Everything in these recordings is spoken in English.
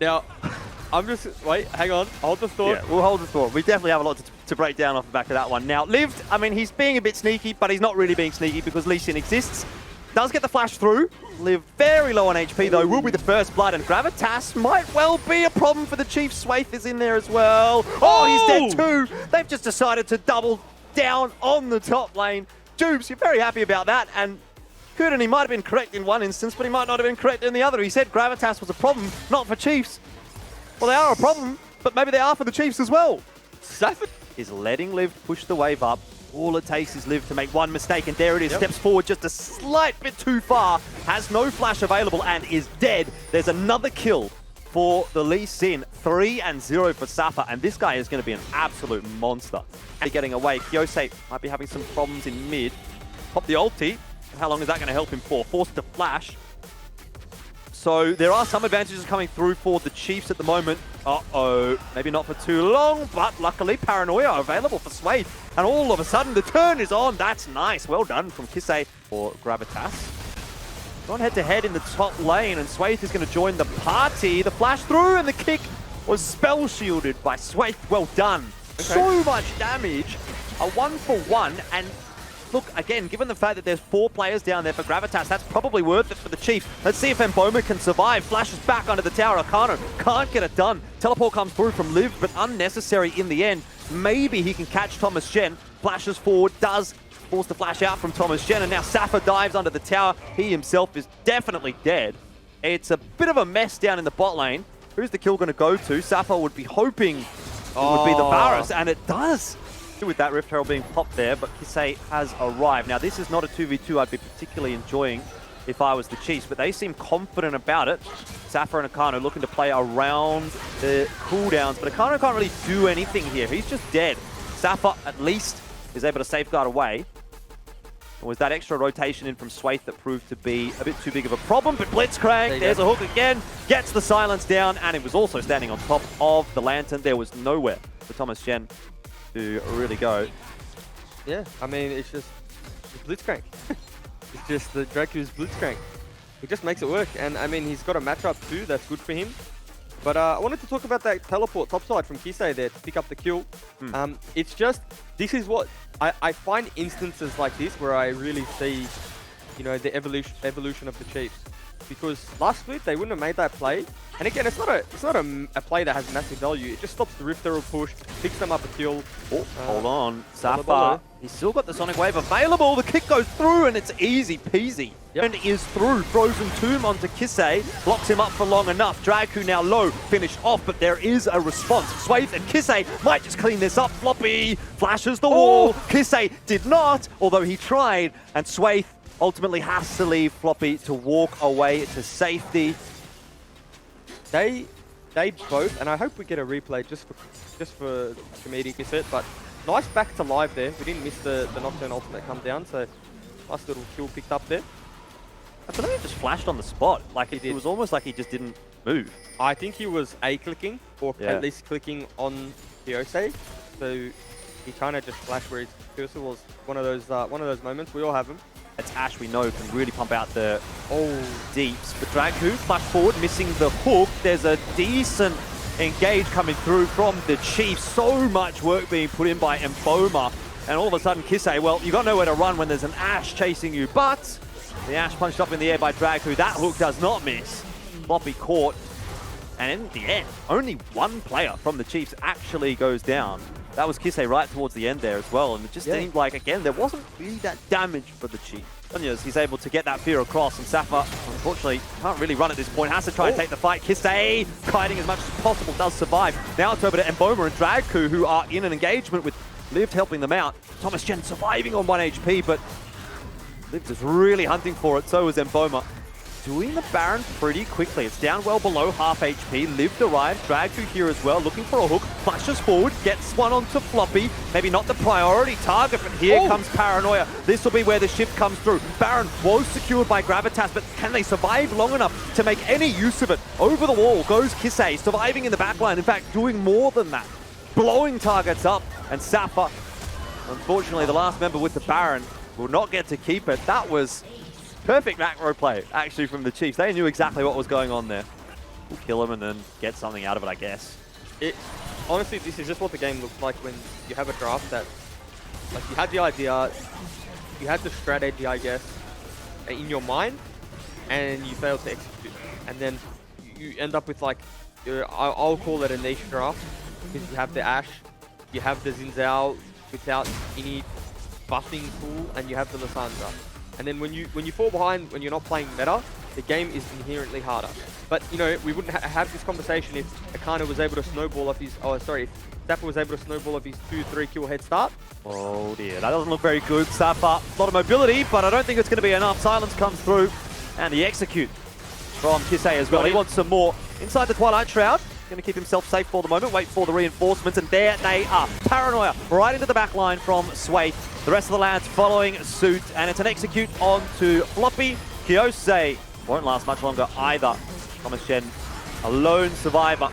Now, I'm just... Wait, hang on. Hold the thought. Yeah, we'll hold the thought. We definitely have a lot to break down off the back of that one. Now, Lived, I mean, he's being a bit sneaky, but he's not really being sneaky because Lee Sin exists. Does get the flash through. Live very low on HP, though. Will be the first blood, and Gravitas might well be a problem for the Chief. Swaith is in there as well. Oh, he's dead too. They've just decided to double down on the top lane. Jubes, you're very happy about that, and Kuden, he might have been correct in one instance, but he might not have been correct in the other. He said Gravitas was a problem, not for Chiefs. Well, they are a problem, but maybe they are for the Chiefs as well. Safford is letting Liv push the wave up. All it takes is Liv to make one mistake, and there it is. Yep. Steps forward just a slight bit too far, has no flash available, and is dead. There's another kill for the Lee Sin. 3-0 for Safa, and this guy is going to be an absolute monster. And getting away. Kyosei might be having some problems in mid. Pop the ulti. How long is that going to help him for? Forced to flash. So there are some advantages coming through for the Chiefs at the moment. Uh-oh, maybe not for too long, but luckily Paranoia available for Swaith. And all of a sudden the turn is on. That's nice. Well done from Kisei for Gravitas. Gone head-to-head in the top lane, and Swaith is going to join the party. The flash through, and the kick was spell shielded by Swaith. Well done. Okay. So much damage. A 1-for-1, and look, again, given the fact that there's 4 players down there for Gravitas, that's probably worth it for the Chiefs. Let's see if Mboma can survive. Flashes back under the tower. Akano can't get it done. Teleport comes through from Liv, but unnecessary in the end. Maybe he can catch Thomas Jen. Flashes forward, does force the flash out from Thomas Jen, and now Safa dives under the tower. He himself is definitely dead. It's a bit of a mess down in the bot lane. Who's the kill going to go to? Safa would be hoping it would be the Varus, and it does. With that Rift Herald being popped there, but Kisei has arrived. Now, this is not a 2v2 I'd be particularly enjoying if I was the Chiefs, but they seem confident about it. Safa and Akano looking to play around the cooldowns, but Akano can't really do anything here. He's just dead. Safa, at least, is able to safeguard away. It was that extra rotation in from Swaith that proved to be a bit too big of a problem, but Blitzcrank, there's a hook again, gets the silence down, and it was also standing on top of the lantern. There was nowhere for Thomas Jen to really go. Yeah, I mean, it's just Blitzcrank. It's just the Dracu's Blitzcrank. He just makes it work, and I mean, he's got a matchup too, that's good for him. But I wanted to talk about that teleport topside from Kisei there to pick up the kill. It's just, this is what, I find instances like this where I really see, you know, the evolution of the Chiefs. Because last split, they wouldn't have made that play. And again, it's not a play that has massive value. It just stops the Rift Herald push, picks them up a kill. Oh, hold on. Safa, he's still got the Sonic Wave available. The kick goes through, and it's easy peasy. Yep. And is through. Frozen Tomb onto Kisei. Blocks him up for long enough. Draku now low. Finished off, but there is a response. Swaith and Kisei might just clean this up. Floppy flashes the wall. Kisei did not, although he tried. And Swaith ultimately has to leave Floppy to walk away to safety. They both, and I hope we get a replay just for comedic effect, but nice back to live there. We didn't miss the Nocturne ultimate come down, so nice little kill picked up there. I thought he just flashed on the spot. Like it was almost like he just didn't move. I think he was A-clicking, or at least clicking on Kyosei. So he kind of just flashed where his cursor was. One of those moments. We all have them. It's Ash, we know, can really pump out the deeps. But Draku, flash forward, missing the hook. There's a decent engage coming through from the Chiefs. So much work being put in by Mboma. And all of a sudden, Kisei, well, you got nowhere to run when there's an Ash chasing you. But the Ash punched up in the air by Draku. That hook does not miss. Floppy caught. And in the end, only one player from the Chiefs actually goes down. That was Kisei right towards the end there as well. And it just seemed like, again, there wasn't really that damage for the Chiefs. He's able to get that fear across, and Safa, unfortunately, can't really run at this point. Has to try and take the fight. Kisei, kiting as much as possible, does survive. Now it's over to Mboma and Draku, who are in an engagement with Lived helping them out. Thomas Jen surviving on 1 HP, but Lived is really hunting for it. So is Mboma. Doing the Baron pretty quickly. It's down well below half HP. Lived arrives. Dragu here as well, looking for a hook. Flashes forward, gets one onto Floppy. Maybe not the priority target, but here comes Paranoia. This will be where the shift comes through. Baron was secured by Gravitas, but can they survive long enough to make any use of it? Over the wall goes Kisei, surviving in the backline. In fact, doing more than that. Blowing targets up, and Safa, unfortunately, the last member with the Baron, will not get to keep it. That was perfect macro play, actually, from the Chiefs. They knew exactly what was going on there. we'll kill him and then get something out of it, I guess. Honestly, this is just what the game looks like when you have a draft that, like, you had the idea, you had the strategy, I guess, in your mind, and you failed to execute. And then you end up with, like, I'll call it a niche draft, because you have the Ashe, you have the Xin Zhao without any buffing tool, and you have the Lissandra. And then when you fall behind, when you're not playing meta, the game is inherently harder. But, you know, we wouldn't have this conversation if Akana was able to snowball off his... Oh, sorry. If Safa was able to snowball off his 2-3 kill head start. Oh, dear. That doesn't look very good. Safa, a lot of mobility, but I don't think it's going to be enough. Silence comes through, and the execute from Kisei as well. He wants some more. Inside the Twilight Shroud. Going to keep himself safe for the moment. Wait for the reinforcements, and there they are. Paranoia right into the back line from Sway. The rest of the lads following suit, and it's an execute onto Floppy. Kyosei won't last much longer either. Thomas Shen, a lone survivor.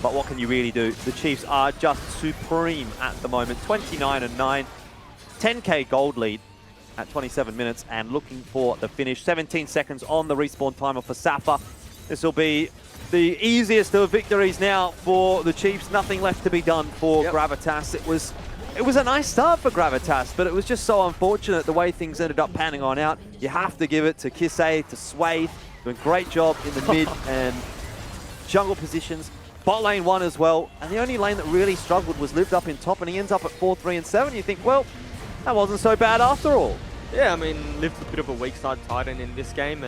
But what can you really do? The Chiefs are just supreme at the moment. 29-9. 10k gold lead at 27 minutes and looking for the finish. 17 seconds on the respawn timer for Safa. This will be the easiest of victories now for the Chiefs. Nothing left to be done for Gravitas. It was a nice start for Gravitas, but it was just so unfortunate the way things ended up panning on out. You have to give it to Kisei, to Sway, doing a great job in the mid and jungle positions. Bot lane 1 as well, and the only lane that really struggled was Lived up in top, and he ends up at 4-3-7. You think, well, that wasn't so bad after all. Yeah, I mean, Lived a bit of a weak side Titan in this game, and